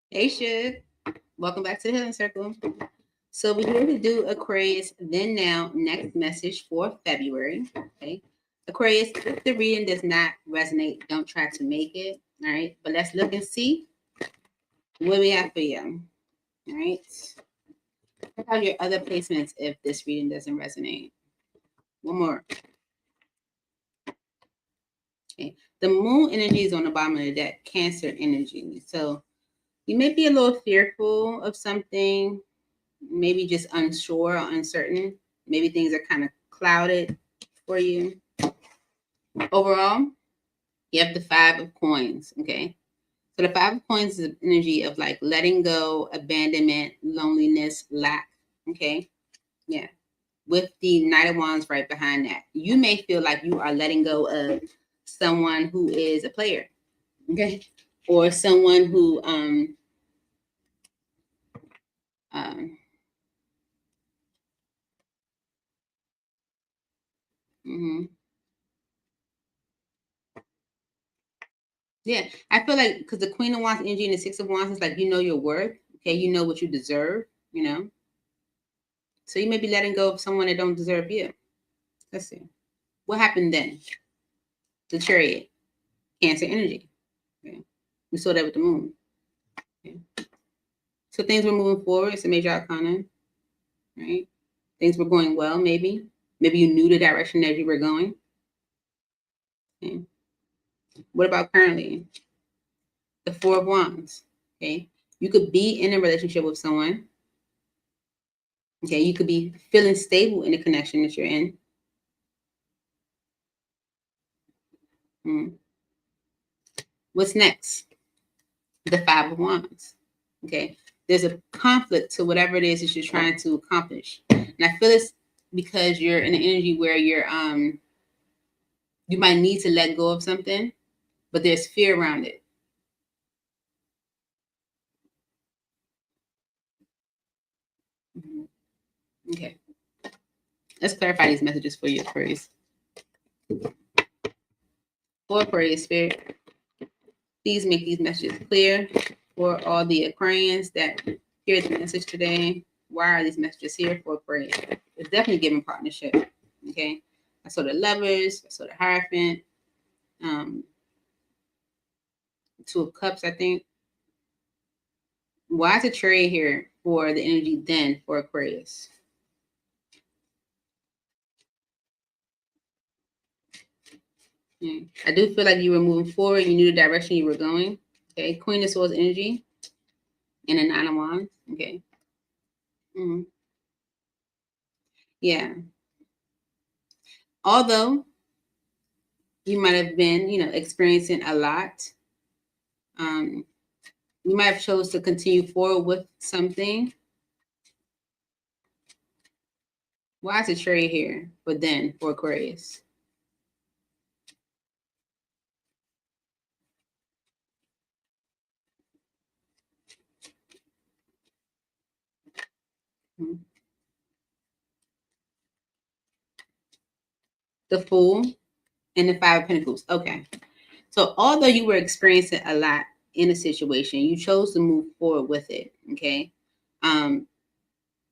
Hey, Shug. Welcome back to the Healing Circle. So we're here to do Aquarius, then, now, next message for February. Okay. Aquarius, if the reading does not resonate, don't try to make it. All right. But let's look and see what we have for you. All right. Check out your other placements if this reading doesn't resonate. One more. Okay. The moon energy is on the bottom of the deck, Cancer energy. So you may be a little fearful of something, maybe just unsure or uncertain. Maybe things are kind of clouded for you. Overall, you have the Five of Coins, okay? So the Five of Coins is energy of like letting go, abandonment, loneliness, lack, okay? Yeah. With the Knight of Wands right behind that. You may feel like you are letting go of someone who is a player, okay? Or someone who um mhm. Yeah, I feel like because the Queen of Wands energy and the Six of Wands is like you know your worth, okay? You know what you deserve, you know. So you may be letting go of someone that don't deserve you. Let's see. What happened then? The Chariot, Cancer energy. Okay. We saw that with the moon. Okay. So things were moving forward. It's a major arcana, right? Things were going well, maybe. Maybe you knew the direction that you were going. Okay. What about currently? The Four of Wands. Okay. You could be in a relationship with someone. Okay. You could be feeling stable in the connection that you're in. Mm. What's next? The Five of Wands. Okay. There's a conflict to whatever it is that you're trying to accomplish. And I feel it's because you're in an energy where you might need to let go of something, but there's fear around it. Mhm. Okay. Let's clarify these messages for you, Aquarius. For Aquarius Spirit, please make these messages clear for all the Aquarians that hear the message today. Why are these messages here for Aquarius? It's definitely giving partnership. Okay. I saw the Lovers, I saw the Hierophant, um, Two of Cups, I think. Why is a trade here for the energy then for Aquarius? Yeah. I do feel like you were moving forward. You knew the direction you were going. Okay. Queen of Swords energy and a Nine of Wands. Okay. Mm-hmm. Yeah. Although you might have been, experiencing a lot, um, you might have chose to continue forward with something. Why is a trade here for then for Aquarius? Mhm. The Fool and the Five of Pentacles. Okay. So although you were experiencing a lot in a situation, you chose to move forward with it. Okay. Um,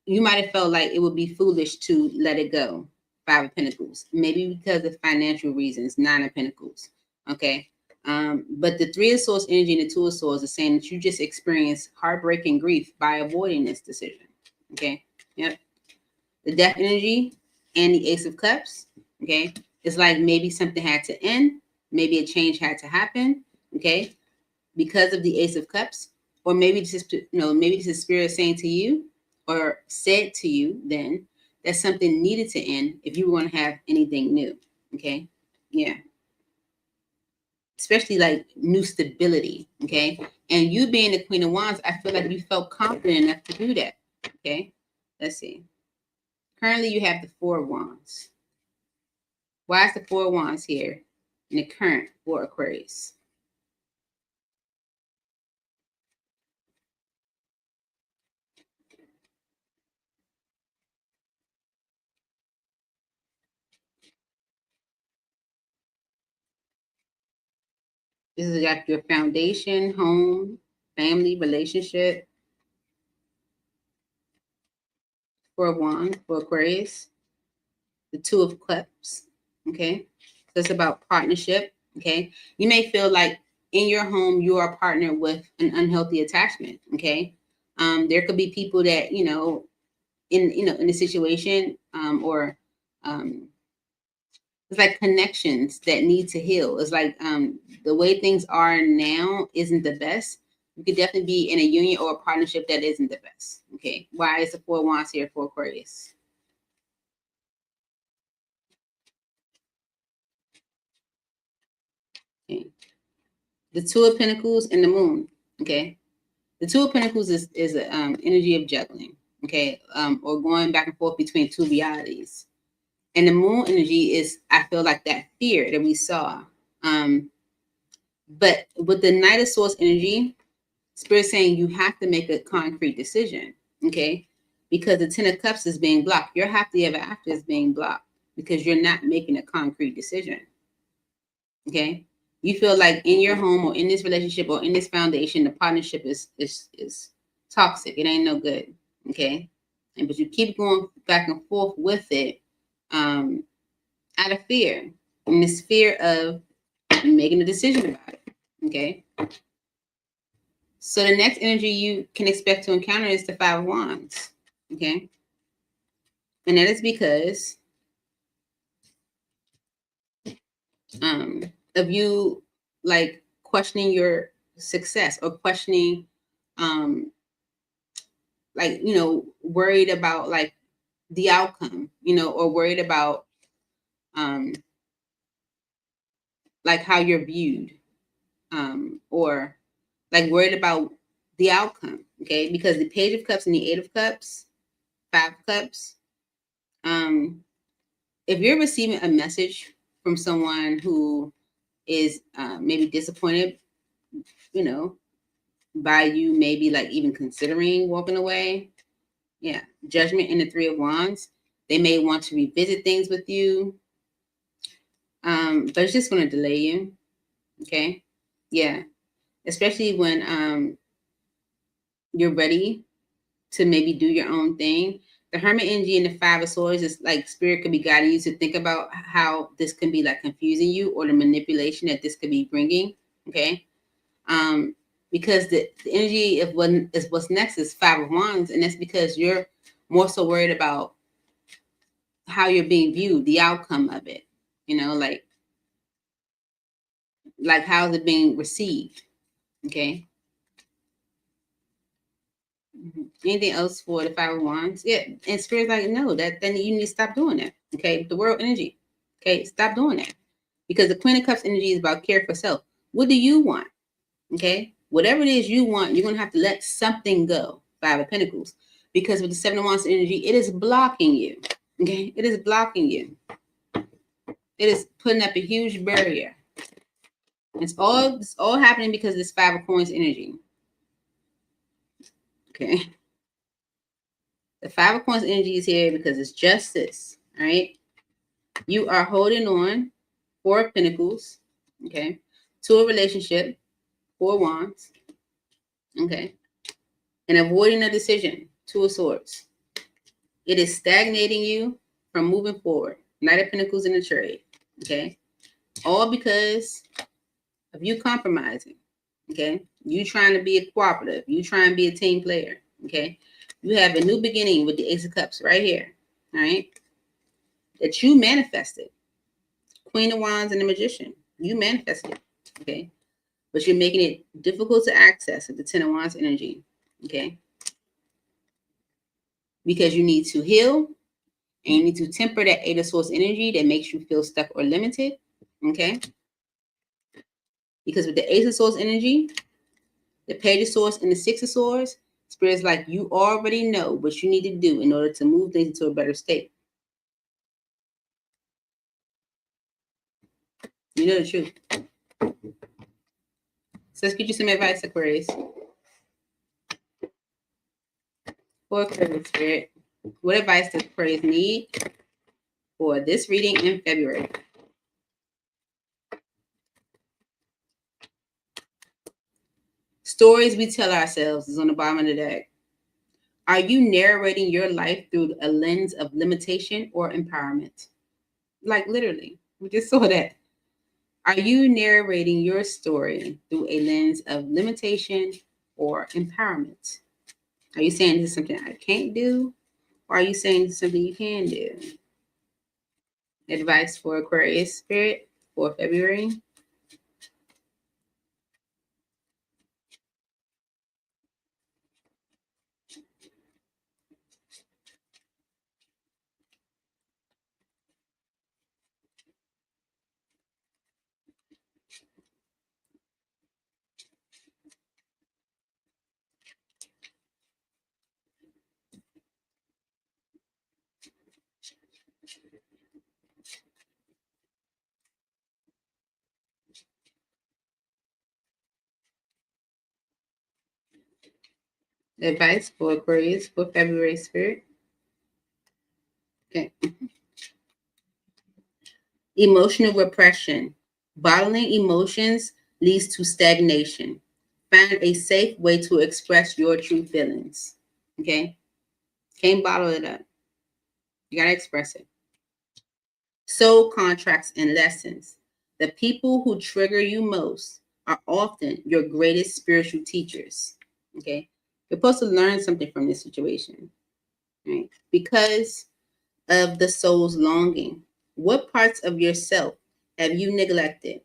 you might have felt like it would be foolish to let it go. Five of Pentacles, maybe because of financial reasons. Nine of Pentacles. Okay. But the Three of Swords energy and the Two of Swords is saying that you just experienced heartbreak and grief by avoiding this decision. Okay. Yep. The Death energy and the Ace of Cups. Okay. It's like maybe something had to end. Maybe a change had to happen. Okay. Because of the Ace of Cups. Or maybe this is, maybe this is Spirit saying to you or said to you then that something needed to end if you want to have anything new. Okay. Yeah. Especially like new stability. Okay. And you being the Queen of Wands, I feel like you felt confident enough to do that. Okay. Let's see. Currently, you have the Four of Wands. Why is the Four of Wands here in the current for Aquarius? This is like your foundation, home. family, relationship. Four of Wands for Aquarius. The Two of Cups. Okay. So it's about partnership. Okay. You may feel like in your home you are a partner with an unhealthy attachment. Okay. There could be people that, in a situation, or it's like connections that need to heal. It's like the way things are now isn't the best. You could definitely be in a union or a partnership that isn't the best. Okay. Why is the Four of Wands here for Aquarius? Okay. The Two of Pentacles and the Moon. Okay. The Two of Pentacles is a energy of juggling. Okay. Or going back and forth between two realities. And the Moon energy is, I feel like, that fear that we saw. But with the Knight of Swords energy, Spirit saying you have to make a concrete decision. Okay. Because the Ten of Cups is being blocked. Your happily ever after is being blocked because you're not making a concrete decision. Okay. You feel like in your home or in this relationship or in this foundation, the partnership is toxic. It ain't no good. Okay. But you keep going back and forth with it out of fear. And this fear of making a decision about it. Okay. So the next energy you can expect to encounter is the Five of Wands. Okay. And that is because of you like questioning your success or questioning like worried about like the outcome, or worried about like how you're viewed, or like worried about the outcome. Okay, because the Page of Cups and the Eight of Cups, Five of Cups, if you're receiving a message from someone who is maybe disappointed, by you maybe like even considering walking away. Yeah. Judgment in the Three of Wands. They may want to revisit things with you. But it's just going to delay you. Okay. Yeah. Especially when you're ready to maybe do your own thing. The Hermit energy and the Five of Swords is like Spirit could be guiding you to think about how this can be like confusing you or the manipulation that this could be bringing. Okay. Because the energy of what's next is Five of Wands, and that's because you're more so worried about how you're being viewed, the outcome of it, like how's it being received. Okay. Anything else for the Five of Wands? Yeah, and Spirit's like, no, then you need to stop doing that. Okay, the world energy. Okay, stop doing that, because the Queen of Cups energy is about care for self. What do you want? Okay, whatever it is you want, you're gonna have to let something go. Five of Pentacles, because with the Seven of Wands energy, it is blocking you. Okay, it is blocking you. It is putting up a huge barrier. It's all happening because of this Five of Coins energy. Okay. The Five of Coins energy is here because it's justice. All right. You are holding on. Four of Pentacles. Okay. To a relationship. Four of Wands. Okay. And avoiding a decision. Two of Swords. It is stagnating you from moving forward. Knight of Pentacles in the trade. Okay. All because of you compromising. Okay. You trying to be a cooperative. You trying to be a team player. Okay. You have a new beginning with the Ace of Cups right here. All right. That you manifested. Queen of Wands and the Magician. You manifested it. Okay. But you're making it difficult to access with the Ten of Wands energy. Okay. Because you need to heal and you need to temper that Eight of Swords energy that makes you feel stuck or limited. Okay. Because with the Ace of Swords energy, the Page of Swords and the Six of Swords, Spirit's like you already know what you need to do in order to move things into a better state. You know the truth. So let's get you some advice, Aquarius. For Aquarius, Spirit, what advice does Aquarius need for this reading in February? Stories we tell ourselves is on the bottom of the deck. Are you narrating your life through a lens of limitation or empowerment? Like literally, we just saw that. Are you narrating your story through a lens of limitation or empowerment? Are you saying this is something I can't do? Or are you saying this is something you can do? Advice for Aquarius spirit for February. Advice for Aquarius for February spirit. Okay. Emotional repression. Bottling emotions leads to stagnation. Find a safe way to express your true feelings. Okay? Can't bottle it up. You got to express it. Soul contracts and lessons. The people who trigger you most are often your greatest spiritual teachers. Okay? You're supposed to learn something from this situation. Right? Because of the soul's longing. What parts of yourself have you neglected?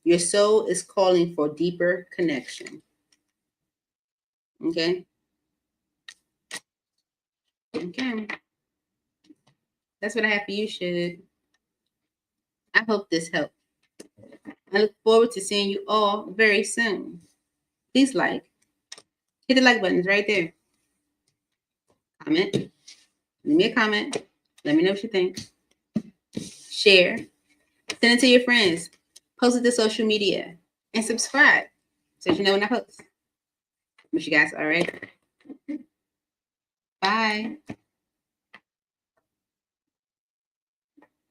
Your soul is calling for deeper connection. Okay? Okay. That's what I have for you, Shug. I hope this helped. I look forward to seeing you all very soon. Please hit the like buttons right there. Comment. Leave me a comment. Let me know what you think. Share. Send it to your friends. Post it to social media. And subscribe so you know when I post. Wish you guys all right. Bye.